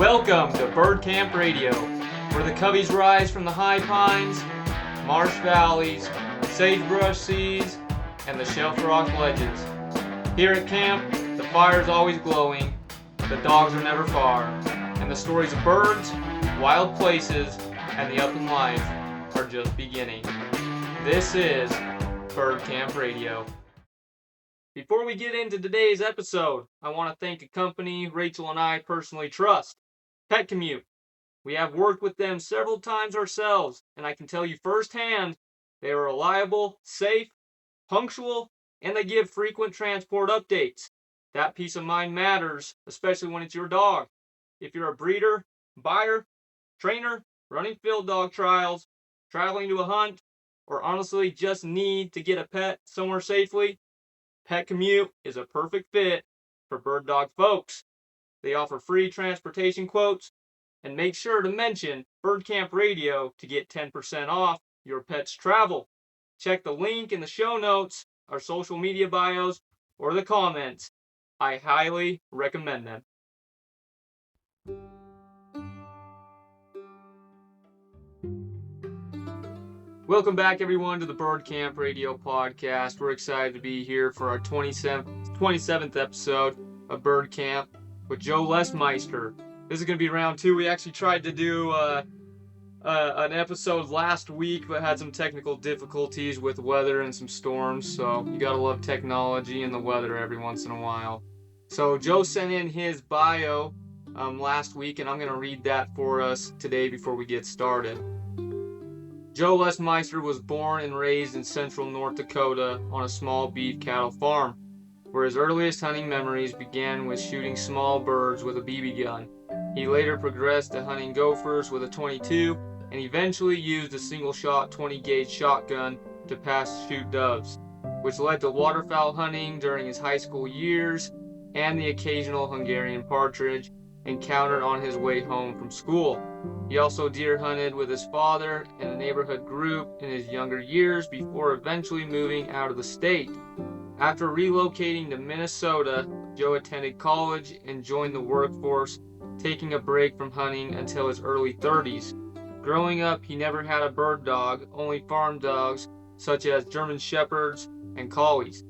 Welcome to Bird Camp Radio, where the coveys rise from the high pines, marsh valleys, sagebrush seas, and the shelf rock ledges. Here at camp, the fire's always glowing, the dogs are never far, and the stories of birds, wild places, and the upland life are just beginning. This is Bird Camp Radio. Before we get into today's episode, I want to thank a company Rachel and I personally trust, Pet Commute. We have worked with them several times ourselves, and I can tell you firsthand, they are reliable, safe, punctual, and they give frequent transport updates. That peace of mind matters, especially when it's your dog. If you're a breeder, buyer, trainer, running field dog trials, traveling to a hunt, or honestly just need to get a pet somewhere safely, Pet Commute is a perfect fit for bird dog folks. They offer free transportation quotes, and make sure to mention Bird Camp Radio to get 10% off your pet's travel. Check the link in the show notes, our social media bios, or the comments. I highly recommend them. Welcome back, everyone, to the Bird Camp Radio podcast. We're excited to be here for our 27th episode of Bird Camp with Joe Lesmeister. This is going to be round 2. We actually tried to do an episode last week, but had some technical difficulties with weather and some storms, so you gotta love technology and the weather every once in a while. So Joe sent in his bio last week, and I'm going to read that for us today before we get started. Joe Lesmeister was born and raised in central North Dakota on a small beef cattle farm, where his earliest hunting memories began with shooting small birds with a BB gun. He later progressed to hunting gophers with a .22 and eventually used a single-shot 20-gauge shotgun to pass shoot doves, which led to waterfowl hunting during his high school years and the occasional Hungarian partridge encountered on his way home from school. He also deer hunted with his father and a neighborhood group in his younger years before eventually moving out of the state. After relocating to Minnesota, Joe attended college and joined the workforce, taking a break from hunting until his early 30s. Growing up, he never had a bird dog, only farm dogs such as German Shepherds and Collies.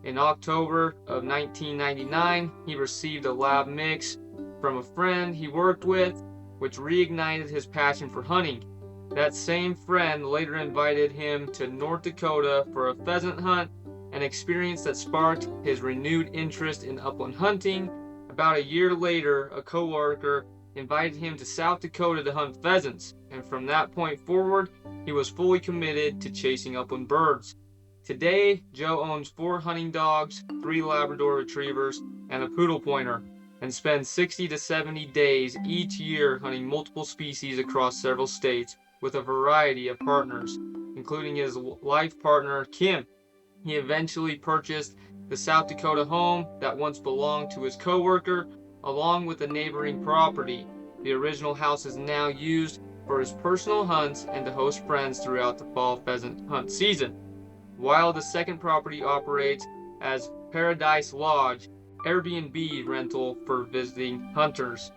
In October of 1999, he received a lab mix from a friend he worked with, which reignited his passion for hunting. That same friend later invited him to North Dakota for a pheasant hunt, an experience that sparked his renewed interest in upland hunting. About a year later, a coworker invited him to South Dakota to hunt pheasants, and from that point forward, he was fully committed to chasing upland birds. Today, Joe owns 4 hunting dogs, 3 Labrador retrievers, and a poodle pointer, and spends 60 to 70 days each year hunting multiple species across several states with a variety of partners, including his life partner, Kim. He eventually purchased the South Dakota home that once belonged to his coworker, along with the neighboring property. The original house is now used for his personal hunts and to host friends throughout the fall pheasant hunt season, while the second property operates as Paradise Lodge, Airbnb rental for visiting hunters.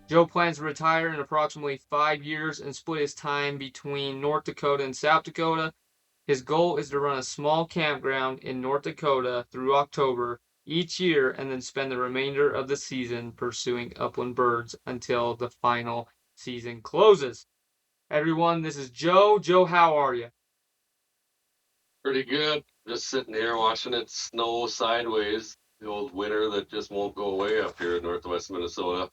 Joe plans to retire in approximately 5 years and split his time between North Dakota and South Dakota. His goal is to run a small campground in North Dakota through October each year and then spend the remainder of the season pursuing upland birds until the final season closes. Everyone, this is Joe. Joe, how are you? Pretty good. Just sitting here watching it snow sideways. The old winter that just won't go away up here in northwest Minnesota.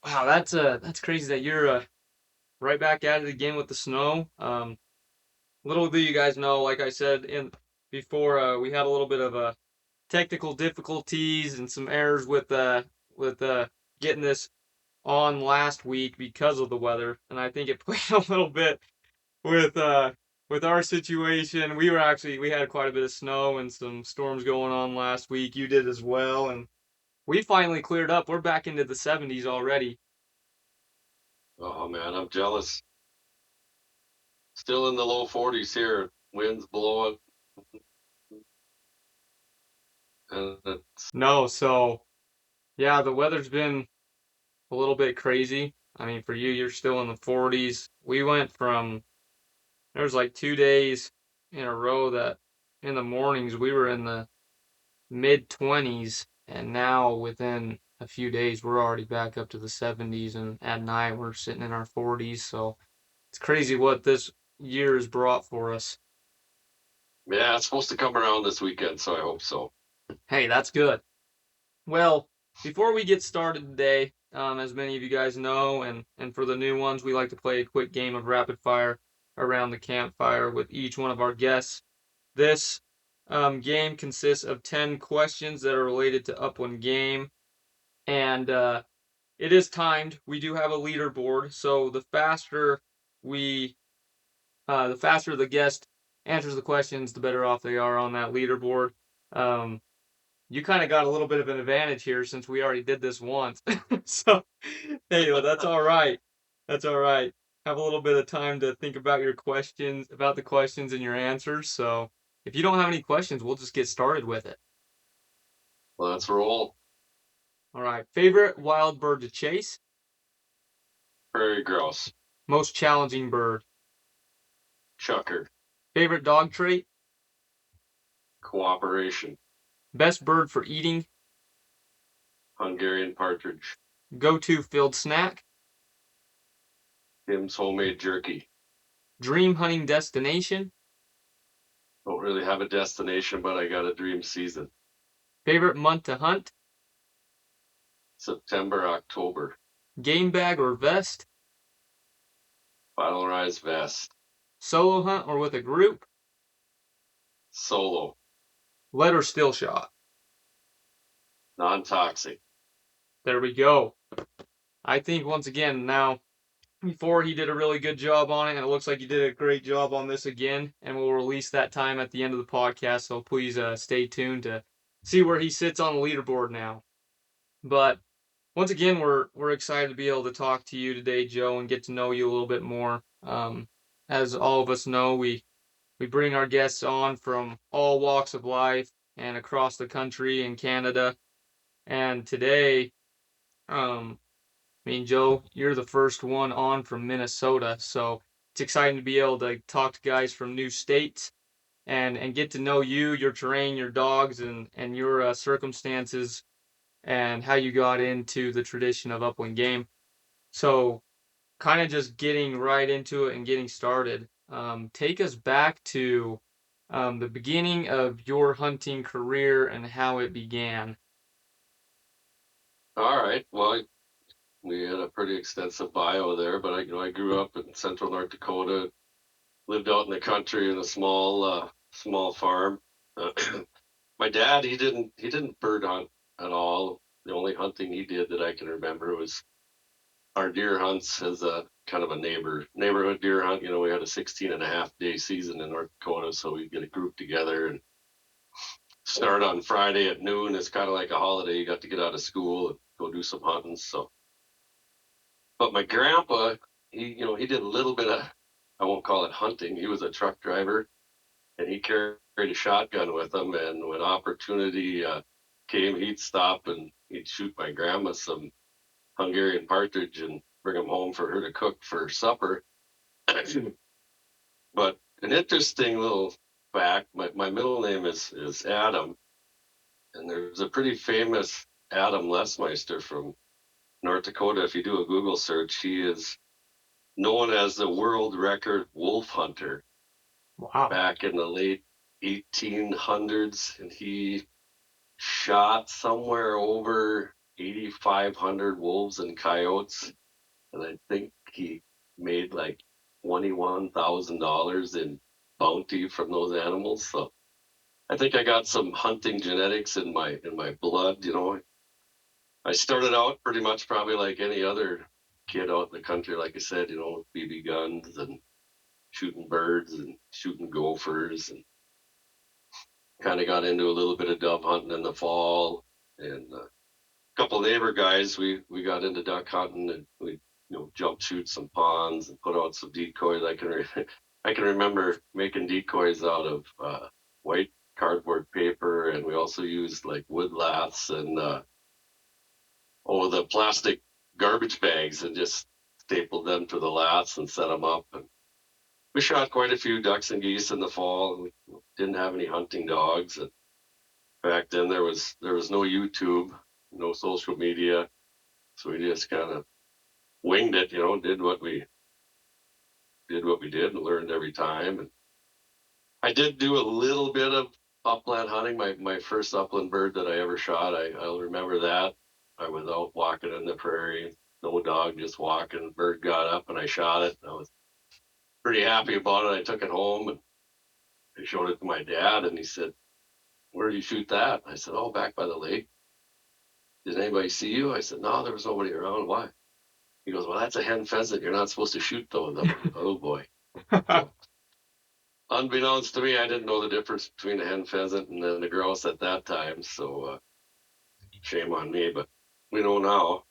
Wow, that's crazy that you're right back at it again with the snow. Little do you guys know, like I said before, we had a little bit of technical difficulties and some errors with getting this on last week because of the weather, and I think it played a little bit with with our situation. We had quite a bit of snow and some storms going on last week. You did as well, and we finally cleared up. We're back into the 70s already. Oh man, I'm jealous. Still in the low 40s here. Winds blowing. And it's No, so yeah, the weather's been a little bit crazy. I mean, for you, you're still in the 40s. We went from, there was like 2 days in a row that in the mornings we were in the mid 20s, and now within a few days we're already back up to the 70s, and at night we're sitting in our 40s. So it's crazy what this year has brought for us. Yeah, it's supposed to come around this weekend, so I hope so. Hey, that's good. Well, before we get started today, as many of you guys know, and for the new ones, we like to play a quick game of rapid fire around the campfire with each one of our guests. This game consists of 10 questions that are related to upland game, and it is timed. We do have a leaderboard, so we, the faster the guest answers the questions, the better off they are on that leaderboard. Um, you kind of got a little bit of an advantage here since we already did this once. So, hey, well, that's all right. That's all right. Have a little bit of time to think about your questions, about the questions and your answers. So, if you don't have any questions, we'll just get started with it. Let's roll. All right. Favorite wild bird to chase? Prairie grouse, Most challenging bird? chucker, Favorite dog trait? cooperation, Best bird for eating? Hungarian partridge, Go-to field snack? Tim's homemade jerky. Dream hunting destination? Don't really have a destination, but I got a dream season. Favorite month to hunt? September, October. Game bag or vest? Final rise vest. Solo hunt or with a group? Solo. Lead or still shot? Non-toxic. There we go. I think once again now, before he did a really good job on it, and it looks like he did a great job on this again, and we'll release that time at the end of the podcast. So please stay tuned to see where he sits on the leaderboard now. But once again, we're excited to be able to talk to you today, Joe, and get to know you a little bit more. As all of us know, we bring our guests on from all walks of life and across the country and Canada. And today, I mean, Joe, you're the first one on from Minnesota, so it's exciting to be able to talk to guys from new states and get to know you, your terrain, your dogs, and your circumstances and how you got into the tradition of upland game. So, kind of just getting right into it and getting started. Take us back to the beginning of your hunting career and how it began. All right. Well, we had a pretty extensive bio there, but I grew up in central North Dakota, lived out in the country in a small farm. My dad, he didn't bird hunt at all. The only hunting he did that I can remember was our deer hunts as a kind of a neighborhood deer hunt. We had a 16 and a half day season in North Dakota, so we'd get a group together and start on Friday at noon. It's kind of like a holiday. You got to get out of school and go do some hunting. So, but my grandpa, he did a little bit of, I won't call it hunting. He was a truck driver, and he carried a shotgun with him. And when opportunity came, he'd stop and he'd shoot my grandma some Hungarian partridge and bring them home for her to cook for supper. But an interesting little fact, my middle name is Adam, and there's a pretty famous Adam Lesmeister from North Dakota. If you do a Google search, he is known as the world record wolf hunter Wow. back in the late 1800s, and he shot somewhere over 8,500 wolves and coyotes, and I think he made like $21,000 in bounty from those animals. So I think I got some hunting genetics in my blood. I started out pretty much probably like any other kid out in the country, like I said, BB guns and shooting birds and shooting gophers, and kind of got into a little bit of dove hunting in the fall. And a couple of neighbor guys, we got into duck hunting, and we jump shoot some ponds and put out some decoys. I can remember making decoys out of white cardboard paper, and we also used like wood laths and the plastic garbage bags and just stapled them to the lats and set them up. And we shot quite a few ducks and geese in the fall. And we didn't have any hunting dogs. And back then there was no YouTube, no social media, so we just kind of winged it, did what we did and learned every time. And I did do a little bit of upland hunting. My first upland bird that I ever shot, I'll remember that. I was out walking in the prairie, no dog, just walking. Bird got up and I shot it. I was pretty happy about it. I took it home and I showed it to my dad, and he said, "Where did you shoot that?" I said, "Oh, back by the lake." "Did anybody see you?" I said, "No, there was nobody around." "Why?" He goes, "Well, that's a hen pheasant. You're not supposed to shoot those." I'm like, "Oh boy." So, unbeknownst to me, I didn't know the difference between a hen pheasant and then the grouse at that time. So shame on me, but we know now.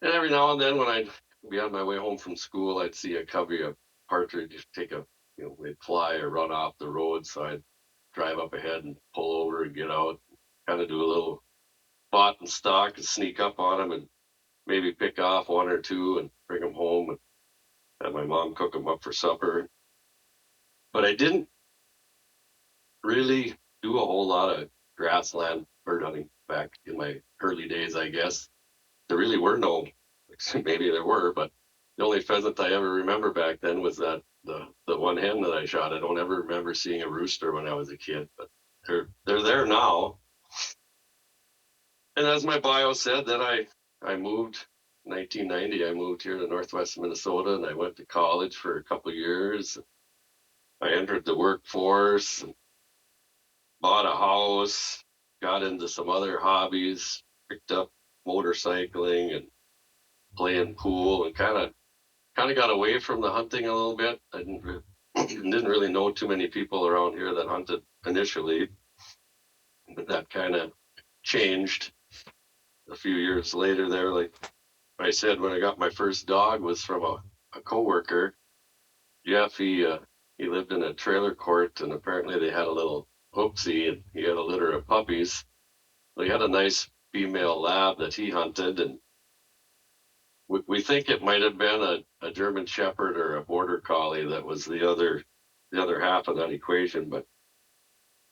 And every now and then, when I'd be on my way home from school, I'd see a covey of partridge take a, they'd fly or run off the road. So I'd drive up ahead and pull over and get out, kind of do a little spot and stalk and sneak up on them and maybe pick off one or two and bring them home and have my mom cook them up for supper. But I didn't really do a whole lot of grassland bird hunting back in my early days, I guess. There really were no, maybe there were, but the only pheasant I ever remember back then was the one hen that I shot. I don't ever remember seeing a rooster when I was a kid, but they're there now. And as my bio said, then I moved 1990. I moved here to Northwest Minnesota, and I went to college for a couple of years. I entered the workforce, and bought a house, got into some other hobbies, picked up motorcycling and playing pool, and kind of got away from the hunting a little bit. I didn't really know too many people around here that hunted initially, but that kind of changed a few years later there. Like I said, when I got my first dog was from a coworker, Jeff. He lived in a trailer court, and apparently they had a little oopsie, and he had a litter of puppies. So he had a nice female lab that he hunted, and we think it might have been a German Shepherd or a Border Collie that was the other half of that equation. But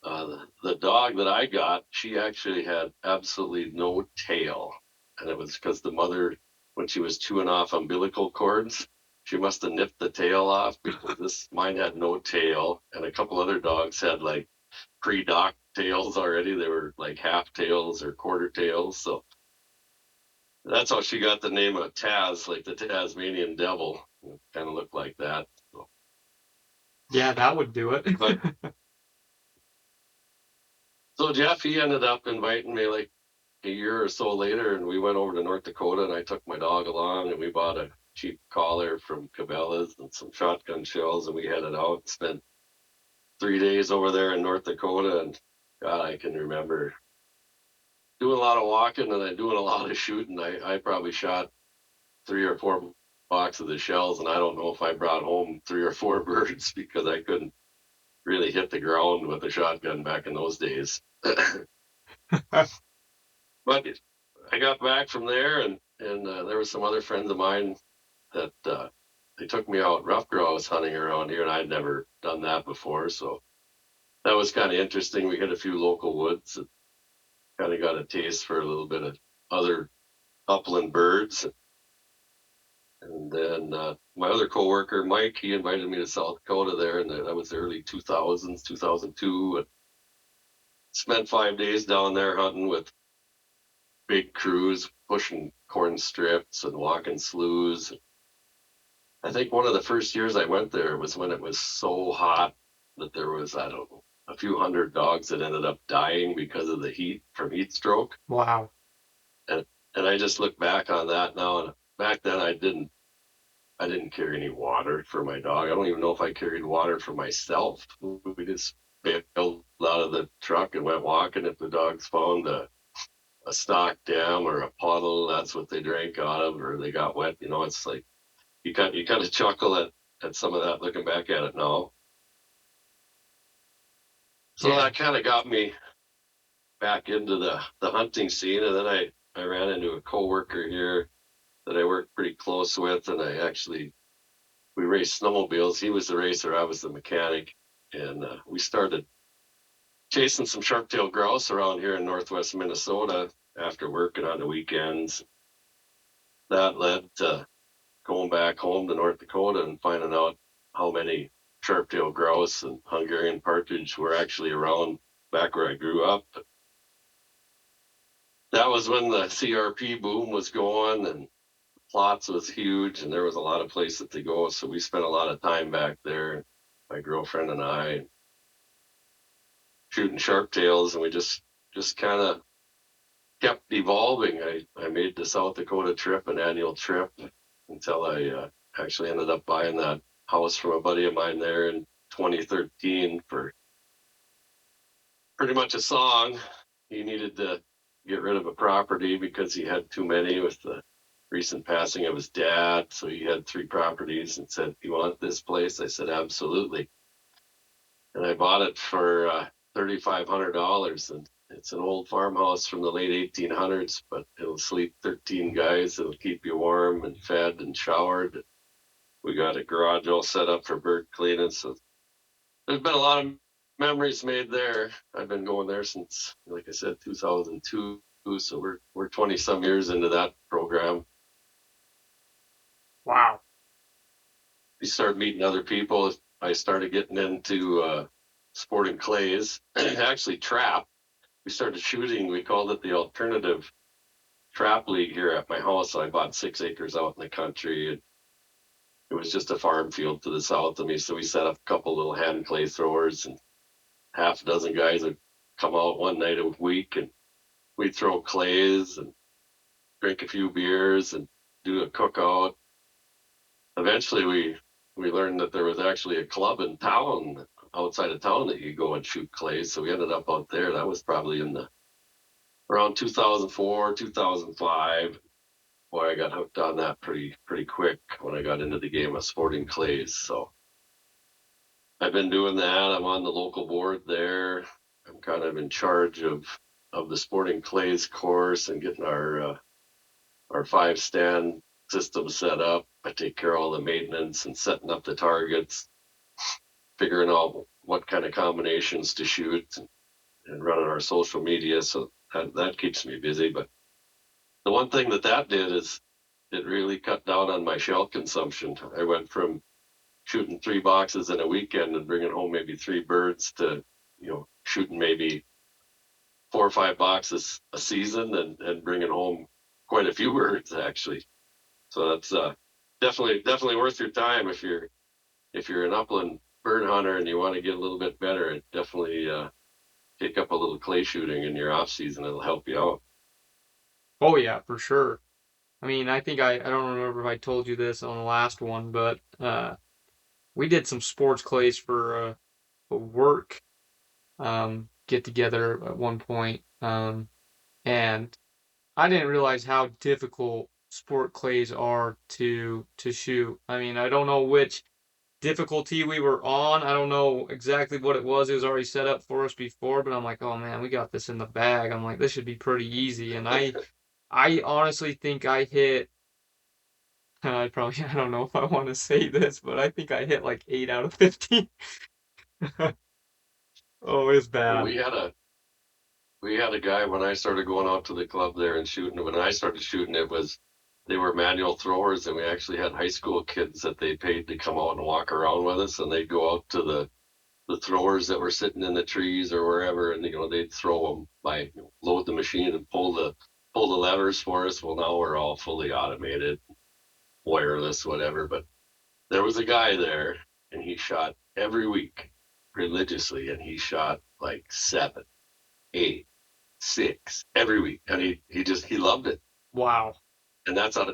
the dog that I got, she actually had absolutely no tail, and it was because the mother, when she was chewing off umbilical cords, she must have nipped the tail off, because mine had no tail, and a couple other dogs had like pre-docked tails already. They were like half tails or quarter tails, so that's how she got the name of Taz, like the Tasmanian Devil. Kind of looked like that. So, Yeah, that would do it. but so Jeff, he ended up inviting me like a year or so later, and we went over to North Dakota, and I took my dog along, and we bought a cheap collar from Cabela's and some shotgun shells, and we headed out and spent 3 days over there in North Dakota. And God, I can remember doing a lot of walking and then doing a lot of shooting. I probably shot 3 or 4 boxes of shells, and I don't know if I brought home 3 or 4 birds, because I couldn't really hit the ground with a shotgun back in those days. But I got back from there, and there was some other friends of mine that they took me out rough grouse hunting around here, and I'd never done that before, so that was kind of interesting. We hit a few local woods and kind of got a taste for a little bit of other upland birds. And then my other coworker, Mike, he invited me to South Dakota there, and that was the early 2000s, 2002. And spent 5 days down there hunting with big crews, pushing corn strips and walking sloughs. I think one of the first years I went there was when it was so hot that there was, I don't know, a few hundred dogs that ended up dying because of the heat, from heat stroke. Wow. And I just look back on that now, and back then I didn't carry any water for my dog. I don't even know if I carried water for myself. We just bailed out of the truck and went walking. If the dogs found a stock dam or a puddle, that's what they drank out of, or they got wet. It's like you kind of chuckle at some of that looking back at it now. So Yeah. that kind of got me back into the hunting scene, and then I ran into a coworker here that I worked pretty close with, and we raced snowmobiles. He was the racer, I was the mechanic, and we started chasing some sharp-tailed grouse around here in northwest Minnesota after working on the weekends. That led to going back home to North Dakota and finding out how many sharp-tailed grouse and Hungarian partridge were actually around back where I grew up. That was when the CRP boom was going and plots was huge and there was a lot of places to go. So we spent a lot of time back there, my girlfriend and I, shooting sharp-tails, and we just kind of kept evolving. I made the South Dakota trip an annual trip until I actually ended up buying that house from a buddy of mine there in 2013 for pretty much a song. He needed to get rid of a property because he had too many with the recent passing of his dad. So he had 3 properties and said, "You want this place?" I said, "Absolutely." And I bought it for $3,500. And it's an old farmhouse from the late 1800s, but it'll sleep 13 guys. It'll keep you warm and fed and showered. We got a garage all set up for bird cleaning. So there's been a lot of memories made there. I've been going there since, like I said, 2002. So we're 20 some years into that program. Wow. We started meeting other people. I started getting into sporting clays, actually trap. We started shooting. We called it the alternative trap league here at my house. So I bought 6 acres out in the country. And it was just a farm field to the south of me. So we set up a couple little hand clay throwers, and half a dozen guys would come out one night a week, and we'd throw clays and drink a few beers and do a cookout. Eventually, we learned that there was actually a club in town, outside of town, that you go and shoot clays. So we ended up out there. That was probably in the around 2004, 2005. Boy, I got hooked on that pretty quick when I got into the game of sporting clays. So I've been doing that. I'm on the local board there. I'm kind of in charge of the sporting clays course and getting our 5 stand system set up. I take care of all the maintenance and setting up the targets, figuring out what kind of combinations to shoot, and running our social media. So that keeps me busy. But the one thing that did is it really cut down on my shell consumption. I went from shooting 3 boxes in a weekend and bringing home maybe 3 birds to, shooting maybe 4 or 5 boxes a season, and bringing home quite a few birds actually. So that's definitely worth your time if you're an upland bird hunter and you want to get a little bit better. It definitely take up a little clay shooting in your off season. It'll help you out. Oh yeah, for sure. I mean, I think I don't remember if I told you this on the last one, but we did some sports clays for a work get together at one point, and I didn't realize how difficult sport clays are to shoot. I mean, I don't know which difficulty we were on. I don't know exactly what it was. It was already set up for us before, but I'm like, oh man, we got this in the bag. I'm like, this should be pretty easy. And I honestly think I hit. I don't know if I want to say this, but I think I hit like 8 out of 15. Oh, it's Well, bad. we had a guy when I started going out to the club there and shooting. When I started shooting, they were manual throwers, and we actually had high school kids that they paid to come out and walk around with us, and they'd go out to the throwers that were sitting in the trees or wherever, and they'd throw them load the machine and pull the levers for us. Well, now we're all fully automated, wireless, whatever. But there was a guy there, and he shot every week religiously, and he shot like 7, 8, 6 every week, and he loved it. Wow. And that's out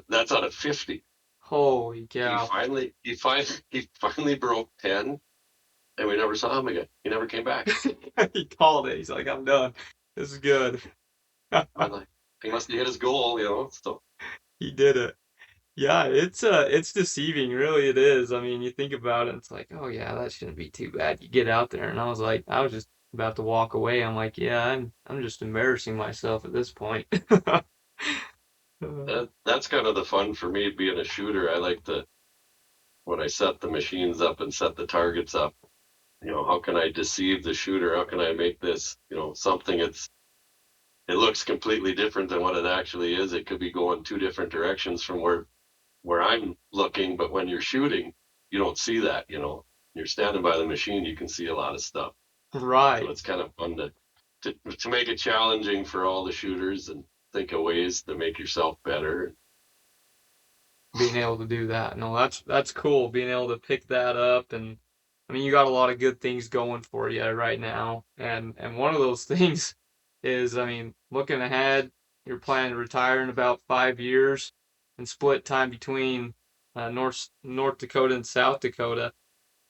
of 50. Holy He cow. finally he finally he finally broke 10, and we never saw him again. He never came back. He called it. He's like, I'm done. This is good. I'm like, he must have hit his goal. So He did it. Yeah, it's deceiving, really it is. I mean, you think about it, it's like, oh yeah, that shouldn't be too bad. You get out there and I was just about to walk away. I'm like, yeah, I'm just embarrassing myself at this point. That's kind of the fun for me being a shooter. I like to, when I set the machines up and set the targets up, how can I deceive the shooter? How can I make this, something it looks completely different than what it actually is. It could be going two different directions from where I'm looking, but when you're shooting, you don't see that, You're standing by the machine, you can see a lot of stuff. So Right. it's kind of fun to make it challenging for all the shooters and think of ways to make yourself better. Being able to do that. No, that's cool. Being able to pick that up, and I mean, you got a lot of good things going for you right now, and one of those things is, I mean, looking ahead, you're planning to retire in about 5 years and split time between North Dakota and South Dakota.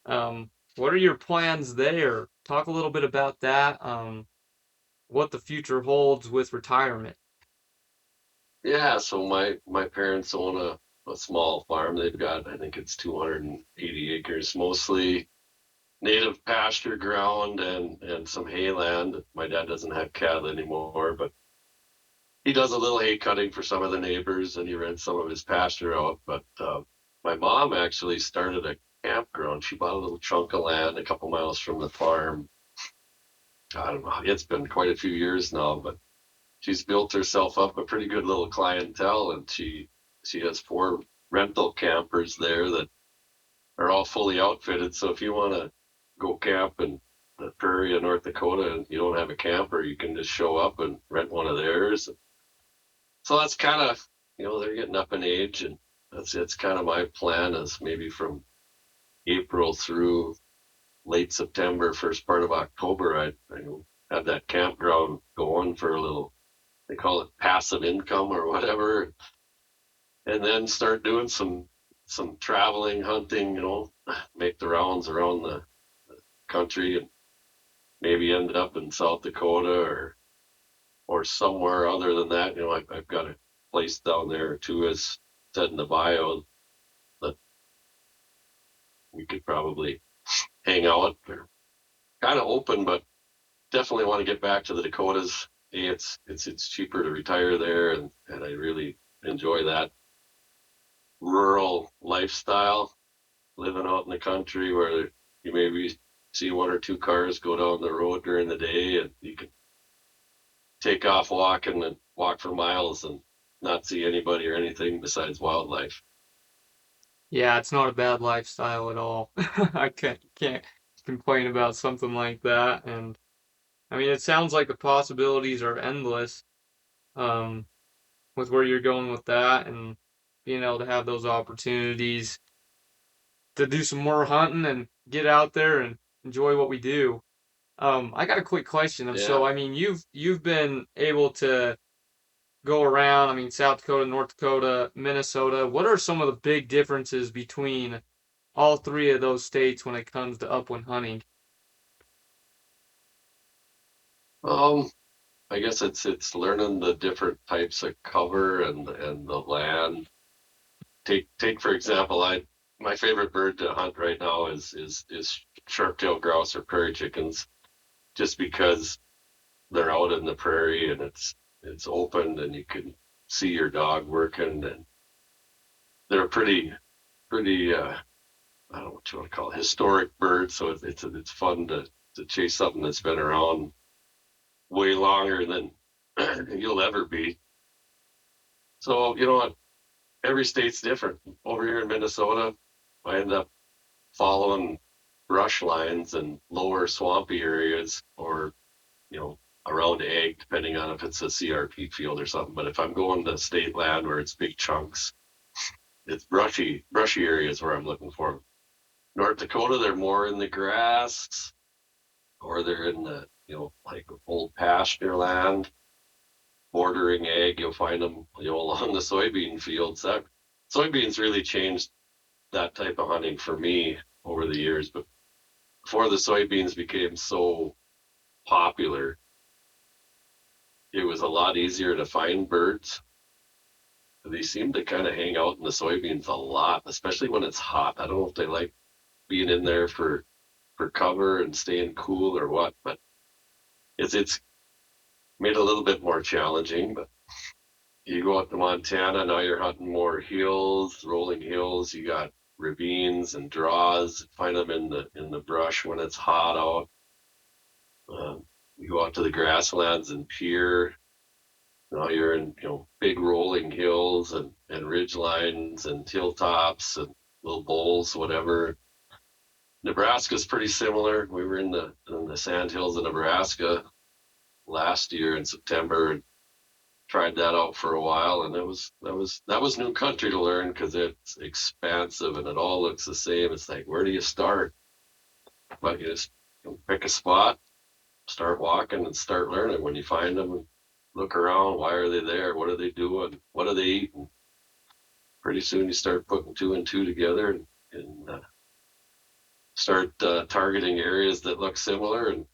What are your plans there? Talk a little bit about that. What the future holds with retirement. Yeah, so my parents own a small farm. They've got, I think it's 280 acres, mostly native pasture ground and some hay land. My dad doesn't have cattle anymore, but he does a little hay cutting for some of the neighbors, and he rents some of his pasture out. But my mom actually started a campground. She bought a little chunk of land a couple miles from the farm. I don't know. It's been quite a few years now, but she's built herself up a pretty good little clientele, and she has 4 rental campers there that are all fully outfitted. So if you want to go camp in the Prairie of North Dakota and you don't have a camper, you can just show up and rent one of theirs. So that's kind of, they're getting up in age, and it's kind of my plan is maybe from April through late September, first part of October, I have that campground going for a little, they call it passive income or whatever, and then start doing some traveling, hunting, make the rounds around the country and maybe end up in South Dakota or somewhere other than that. I've got a place down there too, as said in the bio, that we could probably hang out. They're kind of open, but definitely want to get back to the Dakotas. It's cheaper to retire there, and I really enjoy that rural lifestyle, living out in the country where you maybe see 1 or 2 cars go down the road during the day, and you can take off walking and walk for miles and not see anybody or anything besides wildlife. Yeah, it's not a bad lifestyle at all. I can't complain about something like that. And I mean, it sounds like the possibilities are endless, um, with where you're going with that and being able to have those opportunities to do some more hunting and get out there and enjoy what we do. I got a quick question. So Yeah. I mean, you've been able to go around, I mean, South Dakota, North Dakota, Minnesota. What are some of the big differences between all three of those states when it comes to upland hunting? Um, I guess it's learning the different types of cover and the land. Take for example, I my favorite bird to hunt right now is sharp-tailed grouse or prairie chickens, just because they're out in the prairie and it's open and you can see your dog working, and they're pretty I don't know what you want to call it, historic birds. So it's fun to chase something that's been around way longer than you'll ever be. So you know what? Every state's different. Over here in Minnesota, I end up following brush lines and lower swampy areas, or you know around ag, depending on if it's a CRP field or something. But if I'm going to state land where it's big chunks, it's brushy areas where I'm looking for them. North Dakota, they're more in the grass, or they're in the like old pasture land bordering ag. You'll find them along the soybean fields. That soybeans really changed that type of hunting for me over the years. But before the soybeans became so popular, it was a lot easier to find birds. They seem to kind of hang out in the soybeans a lot, especially when it's hot. I don't know if they like being in there for cover and staying cool or what, but it's made it a little bit more challenging. But you go out to Montana, now you're hunting more hills, rolling hills. You got ravines and draws. Find them in the brush when it's hot out. You go out to the grasslands and pier. Now you're in big rolling hills and ridge lines and hilltops and little bowls, whatever. Nebraska's pretty similar. We were in the sand hills of Nebraska last year in September and tried that out for a while, and that was new country to learn because it's expansive and it all looks the same. It's like, where do you start? But you just pick a spot, start walking, and start learning. When you find them, and look around. Why are they there? What are they doing? What are they eating? Pretty soon you start putting two and two together and start targeting areas that look similar and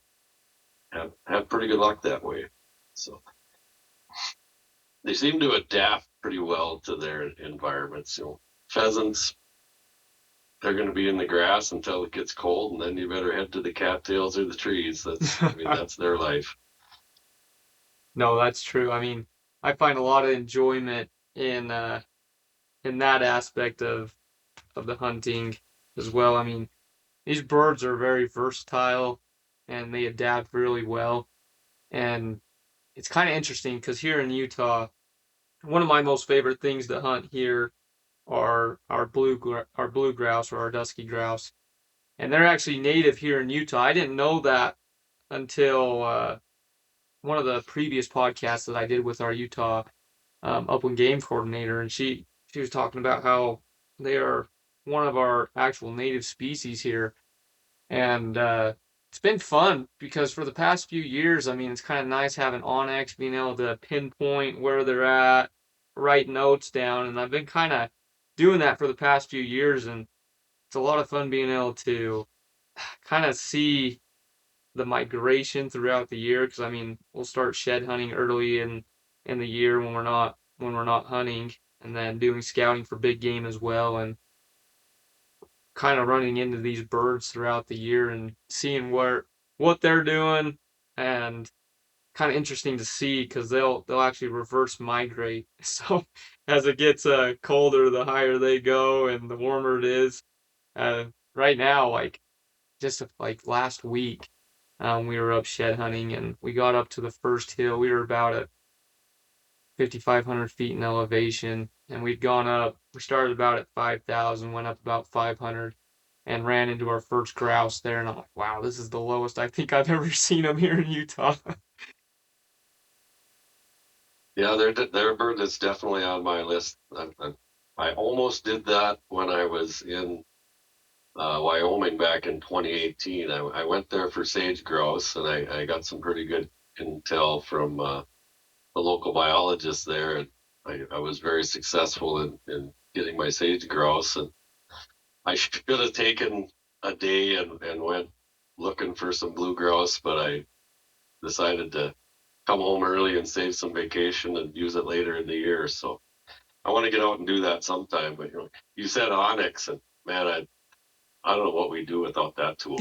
have pretty good luck that way. So they seem to adapt pretty well to their environments. Pheasants, they're going to be in the grass until it gets cold, and then you better head to the cattails or the trees. That's their life. No, that's true. I mean, I find a lot of enjoyment in that aspect of the hunting as well. I mean, these birds are very versatile and they adapt really well. And it's kind of interesting because here in Utah, one of my most favorite things to hunt here are our blue grouse or our dusky grouse, and they're actually native here in Utah. I didn't know that until one of the previous podcasts that I did with our Utah upland game coordinator, and she was talking about how they are one of our actual native species here, and it's been fun because for the past few years, I mean, it's kind of nice having onX, being able to pinpoint where they're at, write notes down, and I've been kind of doing that for the past few years, and it's a lot of fun being able to kind of see the migration throughout the year. Because I mean, we'll start shed hunting early in the year when we're not hunting, and then doing scouting for big game as well, and kind of running into these birds throughout the year and seeing what they're doing, and kind of interesting to see because they'll actually reverse migrate. So as it gets colder, the higher they go and the warmer it is. Right now, like just like last week, we were up shed hunting and we got up to the first hill. We were about at 5,500 feet in elevation, and we'd gone up. We started about at 5,000, went up about 500, and ran into our first grouse there. And I'm like, wow, this is the lowest I think I've ever seen them here in Utah. Yeah, they're a bird that's definitely on my list. I almost did that when I was in Wyoming back in 2018. I went there for sage grouse, and I got some pretty good intel from the local biologist there. And I was very successful in getting my sage grouse. And I should have taken a day and went looking for some blue grouse, but I decided to come home early and save some vacation and use it later in the year. So I want to get out and do that sometime. But you said onyx, and man, I don't know what we do without that tool.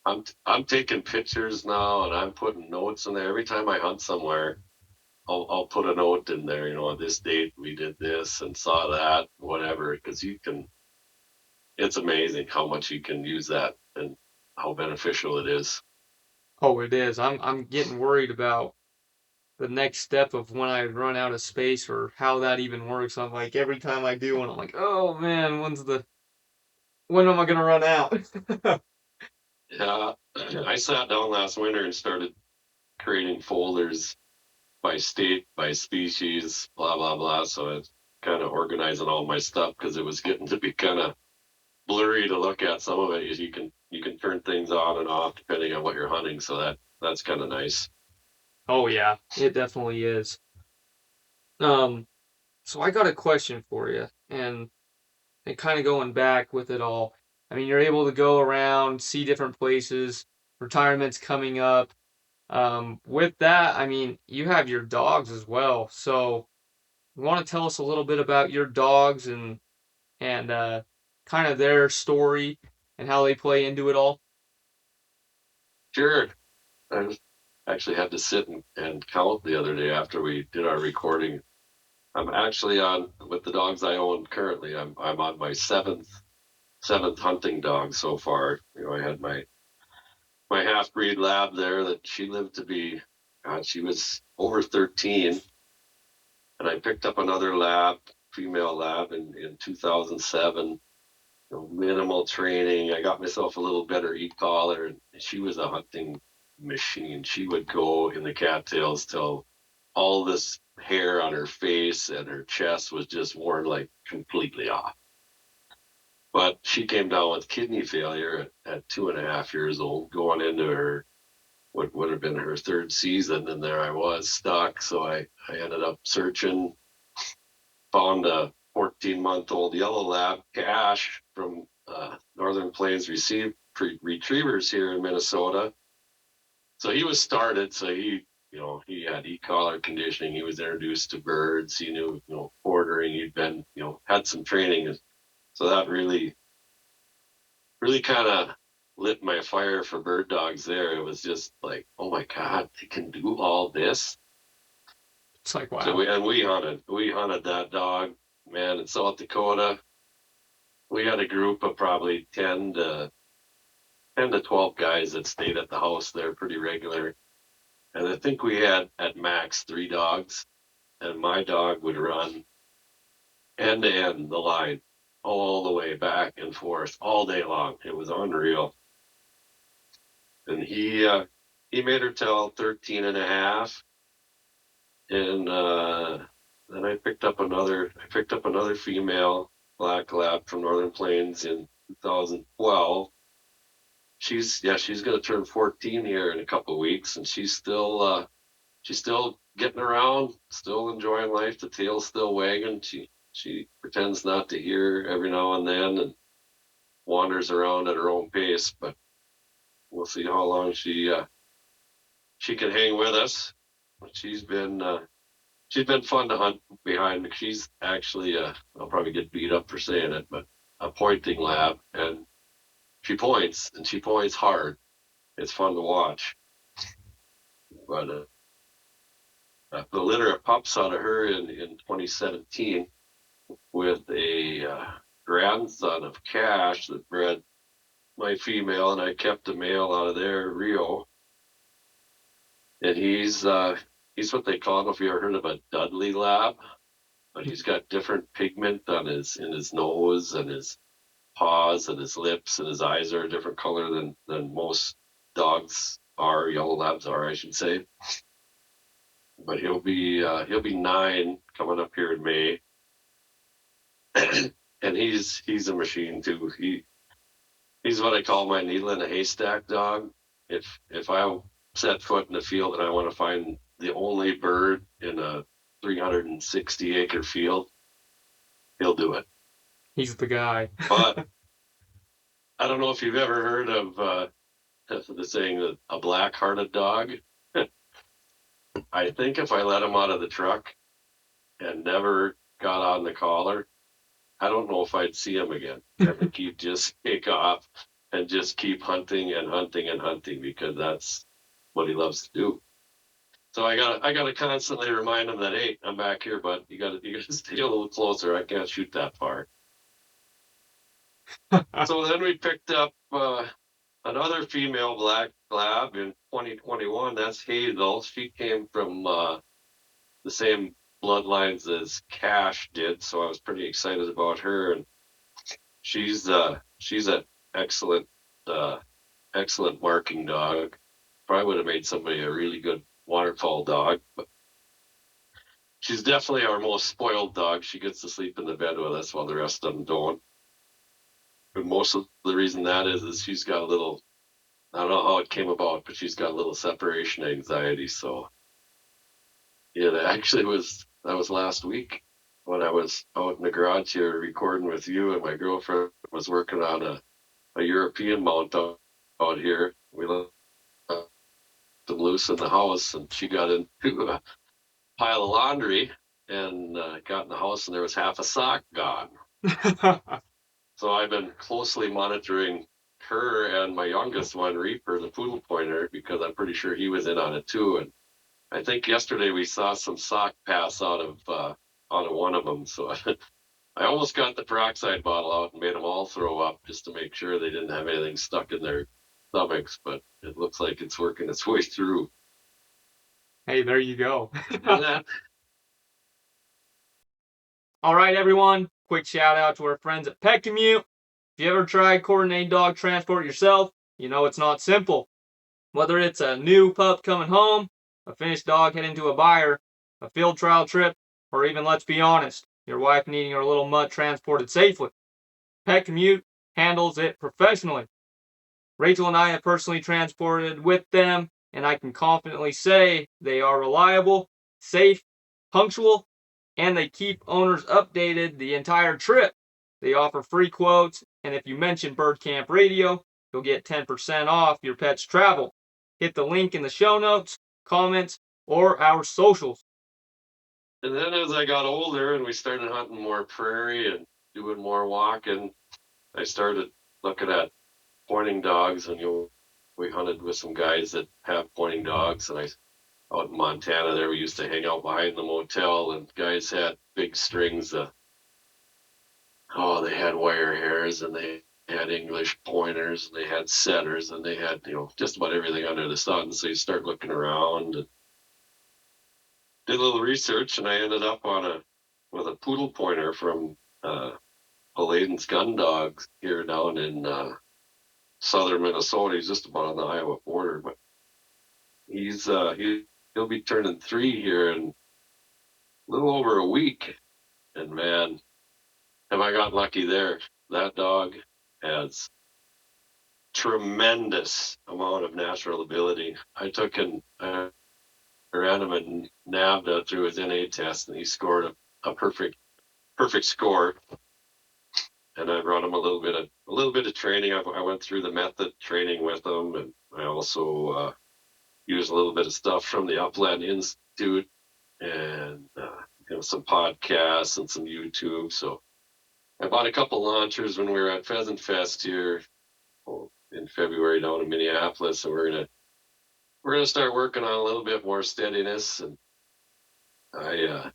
I'm taking pictures now, and I'm putting notes in there every time I hunt somewhere. I'll put a note in there. On this date we did this and saw that, whatever, because you can. It's amazing how much you can use that and how beneficial it is. Oh, it is. I'm getting worried about the next step of when I run out of space or how that even works. I'm like every time I do one, I'm like, oh man, when am I gonna run out? Yeah, I sat down last winter and started creating folders by state, by species, blah blah blah. So it's kind of organizing all my stuff because it was getting to be kind of blurry to look at. Some of it is you can turn things on and off depending on what you're hunting. So that's kind of nice. Oh yeah, it definitely is. Um, so I got a question for you, and kind of going back with it all. I mean, you're able to go around, see different places. Retirement's coming up. With that, I mean, you have your dogs as well. So, you want to tell us a little bit about your dogs and kind of their story and how they play into it all? Sure. I actually had to sit and count the other day after we did our recording. I'm actually on with the dogs I own currently. I'm on my seventh hunting dog so far. I had my half breed lab there that she lived to be, God, she was over 13, and I picked up another lab, female lab, in 2007. Minimal training. I got myself a little better e-collar, and she was a hunting machine. She would go in the cattails till all this hair on her face and her chest was just worn like completely off. But she came down with kidney failure at 2.5 years old, going into her what would have been her third season, and there I was stuck. So I ended up searching, found a 14-month-old yellow lab, Cash, from Northern Plains Retrievers here in Minnesota. So he was started. So he had e-collar conditioning. He was introduced to birds. He knew, quartering. He'd been, had some training. So that really, really kind of lit my fire for bird dogs there. It was just like, oh my God, they can do all this. It's like, wow. So we hunted that dog, man, in South Dakota. We had a group of probably 10 to 12 guys that stayed at the house there pretty regular. And I think we had at max 3 dogs, and my dog would run end to end the line all the way back and forth all day long. It was unreal. And he made her tell 13 and a half. And then I picked up another female black lab from Northern Plains in 2012. She's going to turn 14 here in a couple of weeks, and she's still getting around, still enjoying life. The tail's still wagging. She pretends not to hear every now and then, and wanders around at her own pace. But we'll see how long she can hang with us. But she's been fun to hunt behind. She's actually I'll probably get beat up for saying it, but a pointing lab, and she points hard. It's fun to watch. But the litter of pups out of her in 2017 with a grandson of Cash that bred my female, and I kept a male out of there, Rio. And he's what they call, I don't know if you ever heard of a Dudley lab, but he's got different pigment in his nose and his paws and his lips, and his eyes are a different color than most dogs are, yellow labs are, I should say. But he'll be 9 coming up here in May. And he's a machine too. He's what I call my needle in a haystack dog. If I set foot in the field and I want to find the only bird in a 360-acre field, he'll do it. He's the guy. But I don't know if you've ever heard of the saying that a black-hearted dog. I think if I let him out of the truck and never got on the collar, I don't know if I'd see him again. I think he'd just take off and just keep hunting and hunting and hunting, because that's what he loves to do. So I gotta constantly remind him that, hey, I'm back here, but you gotta stay a little closer. I can't shoot that far. So then we picked up another female black lab in 2021. That's Hazel. She came from the same bloodlines as Cash did, so I was pretty excited about her. And she's an excellent marking dog. Probably would have made somebody a really good waterfowl dog, but she's definitely our most spoiled dog. She gets to sleep in the bed with us while the rest of them don't. But most of the reason that is she's got a little, I don't know how it came about, but she's got a little separation anxiety. So yeah, that was last week when I was out in the garage here recording with you, and my girlfriend was working on a European mount out here. We let them loose in the house, and she got into a pile of laundry and got in the house, and there was half a sock gone. So I've been closely monitoring her and my youngest one, Reaper, the poodle pointer, because I'm pretty sure he was in on it too. And I think yesterday we saw some sock pass out of out of one of them. So I almost got the peroxide bottle out and made them all throw up just to make sure they didn't have anything stuck in their stomachs, but it looks like it's working its way through. Hey, there you go. And that, All right, everyone. Quick shout out to our friends at Pet Commute. If you ever tried coordinating dog transport yourself, you know it's not simple. Whether it's a new pup coming home, a finished dog heading to a buyer, a field trial trip, or even, let's be honest, your wife needing her little mutt transported safely, Pet Commute handles it professionally. Rachel and I have personally transported with them, and I can confidently say they are reliable, safe, punctual, and they keep owners updated the entire trip. They offer free quotes, and if you mention Bird Camp Radio, you'll get 10% off your pet's travel. Hit the link in the show notes, comments, or our socials. and then as I got older and we started hunting more prairie and doing more walking, I started looking at pointing dogs, and we hunted with some guys that have pointing dogs, and I out in Montana there we used to hang out behind the motel, and guys had big strings of they had wire hairs, and they had English pointers, and they had setters, and they had just about everything under the sun. So you start looking around and did a little research, and I ended up with a poodle pointer from Paladin's Gun Dogs here down in southern Minnesota. He's just about on the Iowa border, but he'll be turning 3 here in a little over a week. And man, have I got lucky there. That dog has tremendous amount of natural ability. I ran him and nabbed through his NA test, and he scored a perfect score. And I brought him a little bit of training. I went through the method training with him, and I also used a little bit of stuff from the Upland Institute, and some podcasts and some YouTube. So I bought a couple launchers when we were at Pheasant Fest here in February down in Minneapolis, and we're gonna start working on a little bit more steadiness. And I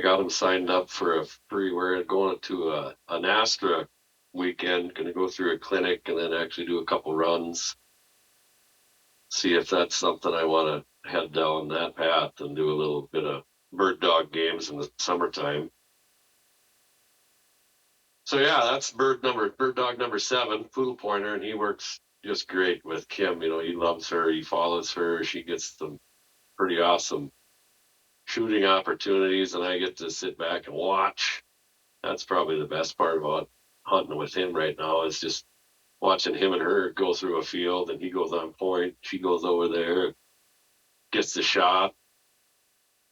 got them signed up for a free. We're going to an Astra weekend, going to go through a clinic and then actually do a couple runs. See if that's something I want to head down that path and do a little bit of bird dog games in the summertime. So yeah, that's bird dog number 7, poodle pointer, and he works just great with Kim. He loves her, he follows her, she gets some pretty awesome shooting opportunities, and I get to sit back and watch. That's probably the best part about hunting with him right now, is just watching him and her go through a field, and he goes on point, she goes over there, gets the shot.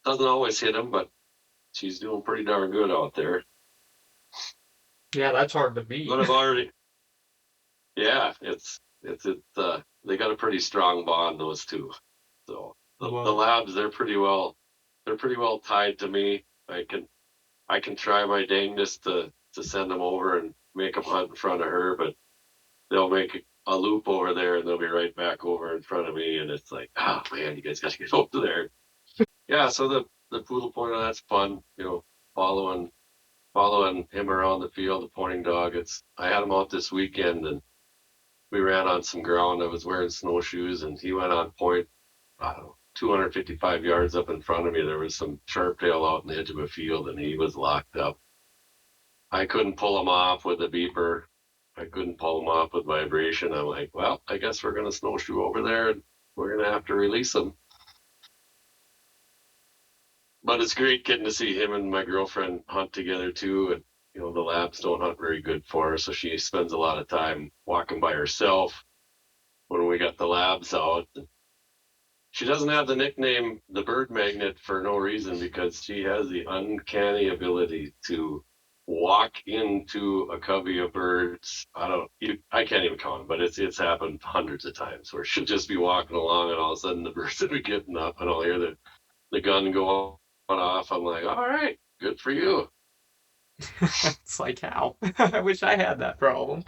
Doesn't always hit him, but she's doing pretty darn good out there. Yeah, that's hard to beat. But I've already, yeah, they got a pretty strong bond, those two. So the labs, they're pretty well tied to me. I can try my dangest to send them over and make them hunt in front of her, but they'll make a loop over there and they'll be right back over in front of me, and it's like, oh man, you guys got to get over there. Yeah, so the poodle pointer, that's fun. Following him around the field, the pointing dog. I had him out this weekend, and we ran on some ground. I was wearing snowshoes, and he went on point, I don't know, 255 yards up in front of me. There was some sharptail out in the edge of a field, and he was locked up. I couldn't pull him off with a beeper. I couldn't pull him off with vibration. I'm like, well, I guess we're going to snowshoe over there, and we're going to have to release him. But it's great getting to see him and my girlfriend hunt together too. And the labs don't hunt very good for her, so she spends a lot of time walking by herself when we got the labs out. She doesn't have the nickname the bird magnet for no reason, because she has the uncanny ability to walk into a covey of birds. I can't even count them, but it's happened hundreds of times where she'll just be walking along, and all of a sudden the birds will be getting up, and I'll hear the gun go off. I'm like, all right, good for you. It's like, how? I wish I had that problem.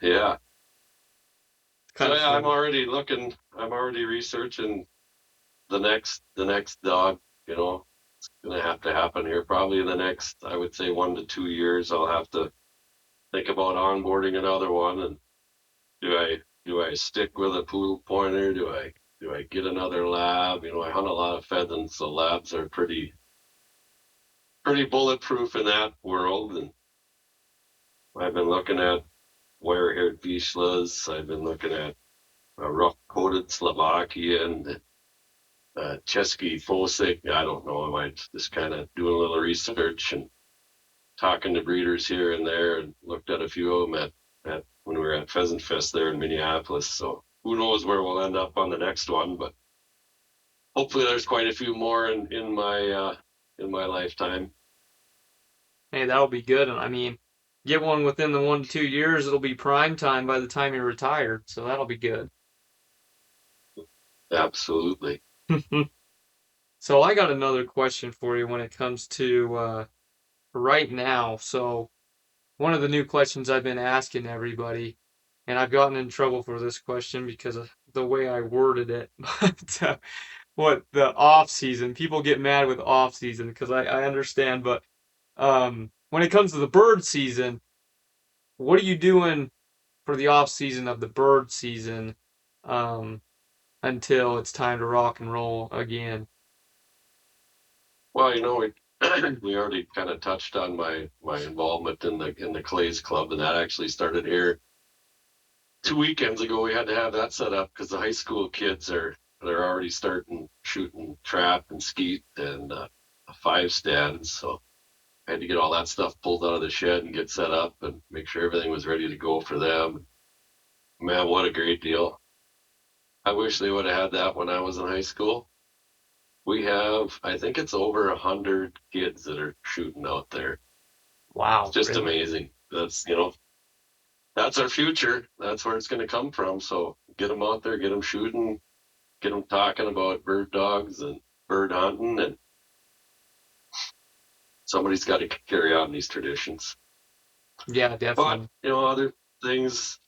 Yeah. So yeah, I'm already researching the next dog, going to have to happen here probably in the next, I would say, 1 to 2 years. I'll have to think about onboarding another one. And do I stick with a poodle pointer? Do I get another lab? I hunt a lot of pheasants, so labs are pretty bulletproof in that world. And I've been looking at wire-haired Vizslas. I've been looking at rough-coated Slovakian, Český Fosik. I don't know. I might just kind of do a little research and talking to breeders here and there, and looked at a few of them at when we were at Pheasant Fest there in Minneapolis. So who knows where we'll end up on the next one, but hopefully there's quite a few more in my lifetime. Hey, that'll be good. And I mean, get one within the 1 to 2 years, it'll be prime time by the time you're retired. So that'll be good. Absolutely. So I got another question for you when it comes to right now. So one of the new questions I've been asking everybody, and I've gotten in trouble for this question because of the way I worded it. But what the off season? People get mad with off season because I understand, but when it comes to the bird season, what are you doing for the off season of the bird season um, until it's time to rock and roll again? Well, we already kind of touched on my involvement in the Clays Club, and that actually started here 2 weekends ago. We had to have that set up because the high school kids they're already starting shooting trap and skeet and a 5 stand. So I had to get all that stuff pulled out of the shed and get set up and make sure everything was ready to go for them. Man, what a great deal. I wish they would have had that when I was in high school. We have, I think it's over 100 kids that are shooting out there. It's Wow, just really? amazing. That's our future. That's where it's going to come from. So get them out there, get them shooting, get them talking about bird dogs and bird hunting, and somebody's got to carry on these traditions. Yeah, But definitely. other things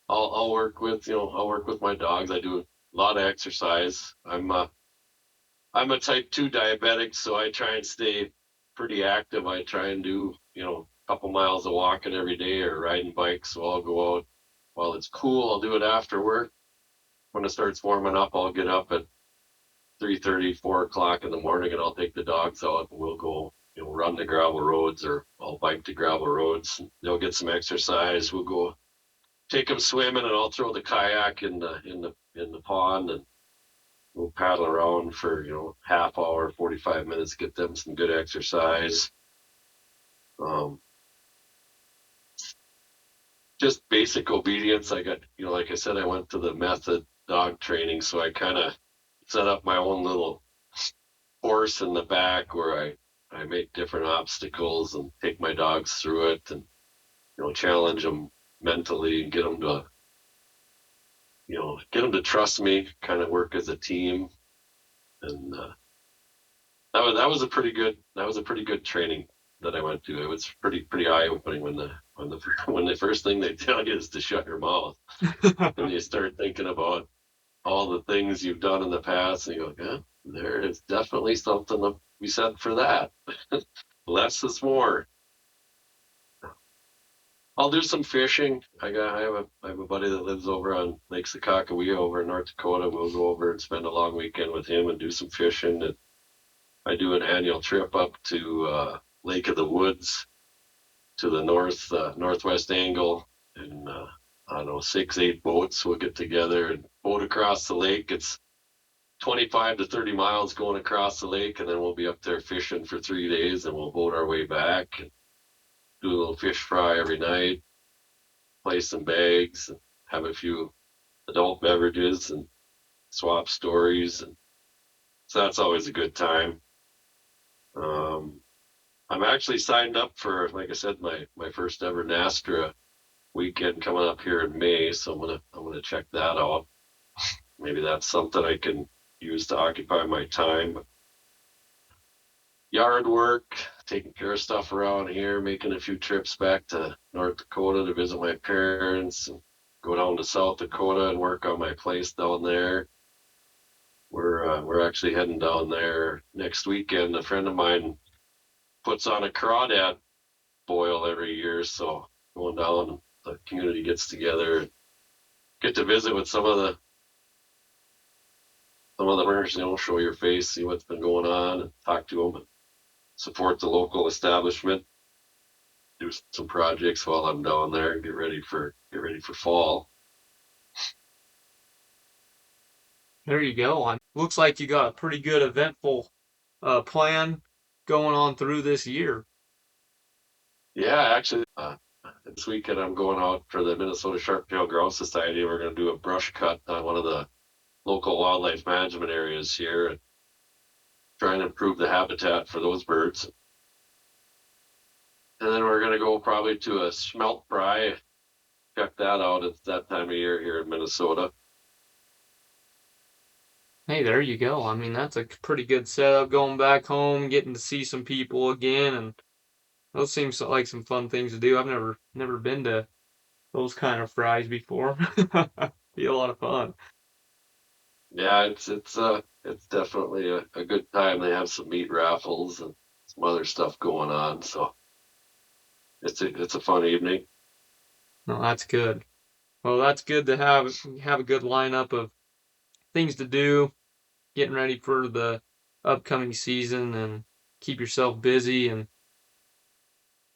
I'll work with. I'll work with my dogs. I do a lot of exercise. I'm a type 2 diabetic, so I try and stay pretty active. I try and do, a couple miles of walking every day or riding bikes. So I'll go out while it's cool. I'll do it after work. When it starts warming up, I'll get up at 3:30, 4 o'clock in the morning, and I'll take the dogs out and we'll go, run the gravel roads, or I'll bike the gravel roads. They'll get some exercise. We'll go take them swimming, and I'll throw the kayak in the pond, and we'll paddle around for half hour, 45 minutes, get them some good exercise. Um, just basic obedience. I got, like I said, I went to the method dog training, so I kind of set up my own little course in the back where I make different obstacles and take my dogs through it, and challenge them mentally and get them to trust me, kind of work as a team. And that was a pretty good training that I went to. It was pretty eye opening when the first thing they tell you is to shut your mouth, and you start thinking about all the things you've done in the past, and you go, yeah, there is definitely something to be said for that. Less is more. I'll do some fishing. I have a buddy that lives over on Lake Sakakawea over in North Dakota. We'll go over and spend a long weekend with him and do some fishing. And I do an annual trip up to Lake of the Woods to the northwest angle, and I don't know, 6, 8 boats will get together and boat across the lake. It's 25 to 30 miles going across the lake, and then we'll be up there fishing for 3 days, and we'll boat our way back and do a little fish fry every night, play some bags, and have a few adult beverages and swap stories, and so that's always a good time. Um, I'm actually signed up for, like I said, my first ever NASTRA weekend coming up here in May, so I'm gonna check that out. Maybe that's something I can use to occupy my time. Yard work, taking care of stuff around here, making a few trips back to North Dakota to visit my parents, and go down to South Dakota and work on my place down there. we're actually heading down there next weekend. A friend of mine puts on a crawdad boil every year, so going down, the community gets together, get to visit with some of the runners, show your face, see what's been going on, and talk to them, and support the local establishment, do some projects while I'm down there, and get ready for fall. There you go. Looks like you got a pretty good eventful plan going on through this year. Yeah, actually, this weekend I'm going out for the Minnesota Sharp-tailed Grouse Society. We're going to do a brush cut on one of the local wildlife management areas here and try and improve the habitat for those birds. And then we're going to go probably to a smelt fry, check that out. It's that time of year here in Minnesota. Hey, there you go. I mean, that's a pretty good setup going back home, getting to see some people again, and those seems like some fun things to do. I've never been to those kind of fries before. Be a lot of fun. Yeah, it's definitely a good time. They have some meat raffles and some other stuff going on, so it's a fun evening. No, that's good. Well, that's good to have a good lineup of things to do, getting ready for the upcoming season, and keep yourself busy and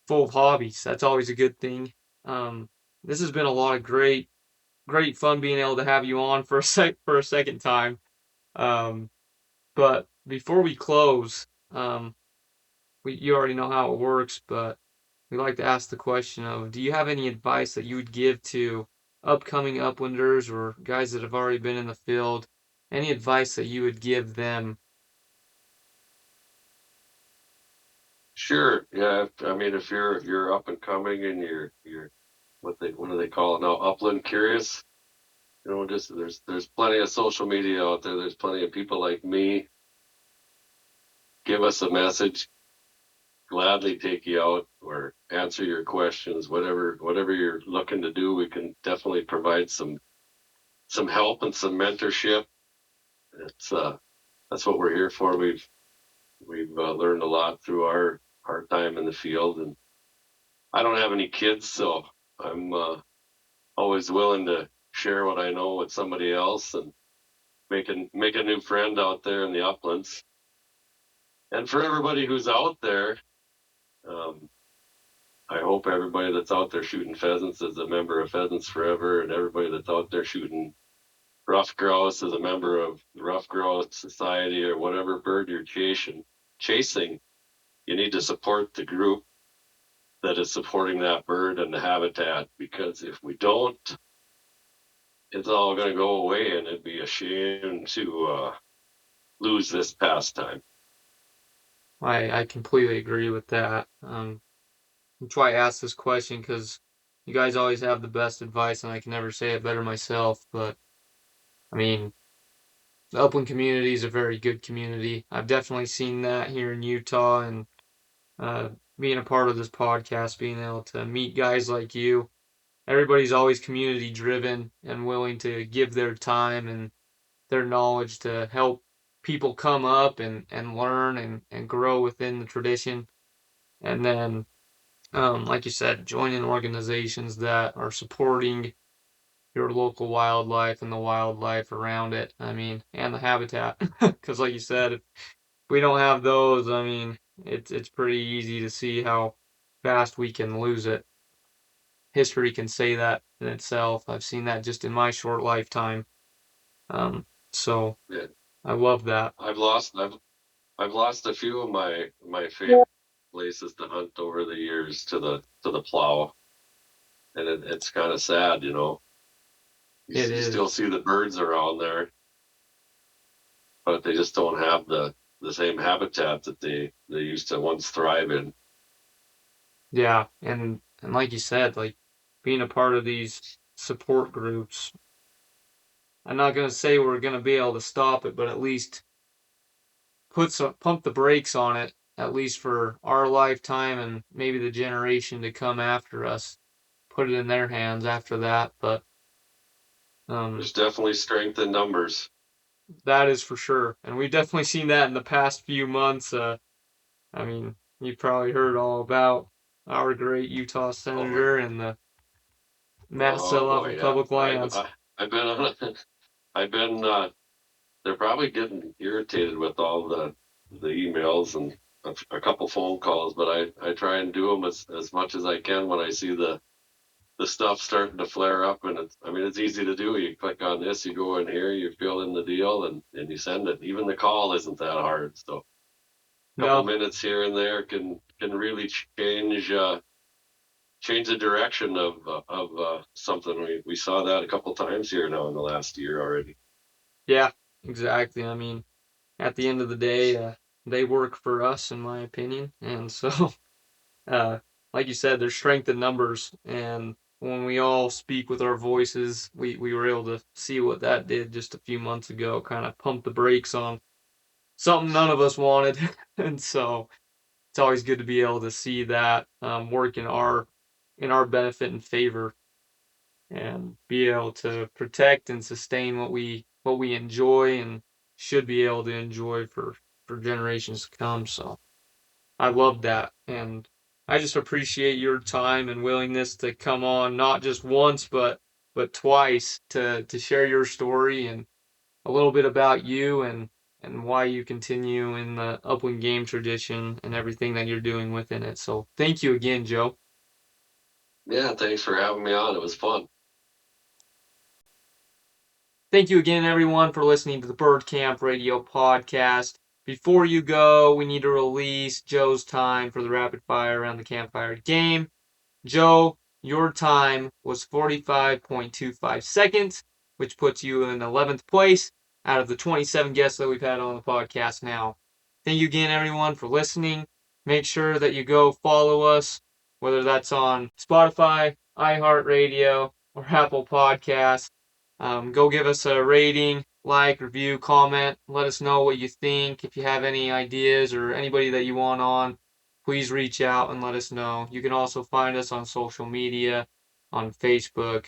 full of hobbies. That's always a good thing. Um, this has been a lot of great fun being able to have you on for a second time. Um, but before we close, you already know how it works, but we like to ask the question of, do you have any advice that you would give to upcoming uplanders or guys that have already been in the field? Any advice that you would give them? Sure. Yeah. I mean, if you're up and coming and you're what do they call it now? Upland curious. Just there's plenty of social media out there. There's plenty of people like me. Give us a message. Gladly take you out or answer your questions. Whatever you're looking to do, we can definitely provide some help and some mentorship. It's that's what we're here for. We've learned a lot through our time in the field, and I don't have any kids, so I'm always willing to share what I know with somebody else and make a new friend out there in the uplands. And for everybody who's out there, um, I hope everybody that's out there shooting pheasants is a member of Pheasants Forever, and everybody that's out there shooting rough grouse is a member of the Rough Grouse Society or whatever bird you're chasing. You need to support the group that is supporting that bird and the habitat, because if we don't, it's all going to go away, and it'd be a shame to lose this pastime. I completely agree with that. That's why I asked this question because you guys always have the best advice, and I can never say it better myself. But I mean, the upland community is a very good community. I've definitely seen that here in Utah, and uh, being a part of this podcast, being able to meet guys like you. Everybody's always community driven and willing to give their time and their knowledge to help people come up and learn and grow within the tradition. And then, like you said, joining organizations that are supporting your local wildlife and the wildlife around it. I mean, and the habitat. Because, like you said, if we don't have those, I mean, it's pretty easy to see how fast we can lose it. History can say that in itself. I've seen that just in my short lifetime. So Yeah. I love that. I've lost a few of my favorite places to hunt over the years to the plow, and it's kind of sad. You, It you still is. see the birds around there, but they just don't have the same habitat that they used to once thrive in. Yeah, and like you said, like being a part of these support groups, I'm not gonna say we're gonna be able to stop it, but at least pump the brakes on it, at least for our lifetime and maybe the generation to come after us. Put it in their hands after that. But um There's definitely strength in numbers. That is for sure. And we've definitely seen that in the past few months. I mean, you've probably heard all about our great Utah Oh, senator and the mass oh sell-off boy, of yeah. public lands. I've been on. I've been. They're probably getting irritated with all the emails and a couple phone calls, but I try and do them as much as I can when I see the stuff starting to flare up. And it's easy to do. You click on this, you go in here, you fill in the deal, and you send it. Even the call isn't that hard. So a couple No, minutes here and there can really change the direction of something. We saw that a couple times here now in the last year already. yeah, exactly. I mean, at the end of the day, they work for us, in my opinion. And so, uh, like you said, there's strength in numbers. And when we all speak with our voices, we were able to see what that did just a few months ago, kind of pump the brakes on something none of us wanted. And so it's always good to be able to see that work in our benefit and favor, and be able to protect and sustain what we enjoy and should be able to enjoy for generations to come. So I love that, and I just appreciate your time and willingness to come on not just once but twice to share your story and a little bit about you and why you continue in the upland game tradition and everything that you're doing within it. So thank you again, Joe. Yeah, thanks for having me on. It was fun. Thank you again, everyone, for listening to the Bird Camp Radio podcast. Before you go, we need to release Joe's time for the rapid fire around the campfire game. Joe, your time was 45.25 seconds, which puts you in 11th place out of the 27 guests that we've had on the podcast now. Thank you again, everyone, for listening. Make sure that you go follow us, whether that's on Spotify, iHeartRadio, or Apple Podcasts. Go give us a rating, like, review, comment. Let us know what you think. If you have any ideas or anybody that you want on, please reach out and let us know. You can also find us on social media on Facebook,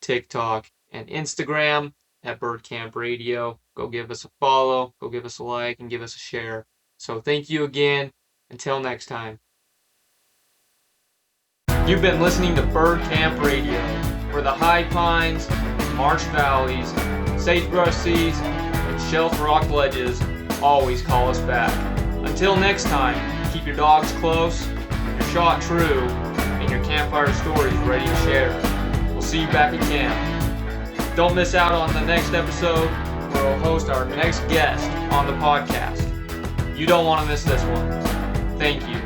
TikTok, and Instagram at Birdcamp Radio. Go give us a follow, go give us a like, and give us a share. So thank you again. Until next time. You've been listening to Bird Camp Radio, where the high pines, marsh valleys, sagebrush seas, and shelf rock ledges always call us back. Until next time, keep your dogs close, your shot true, and your campfire stories ready to share. We'll see you back at camp. Don't miss out on the next episode, where we'll host our next guest on the podcast. You don't want to miss this one. Thank you.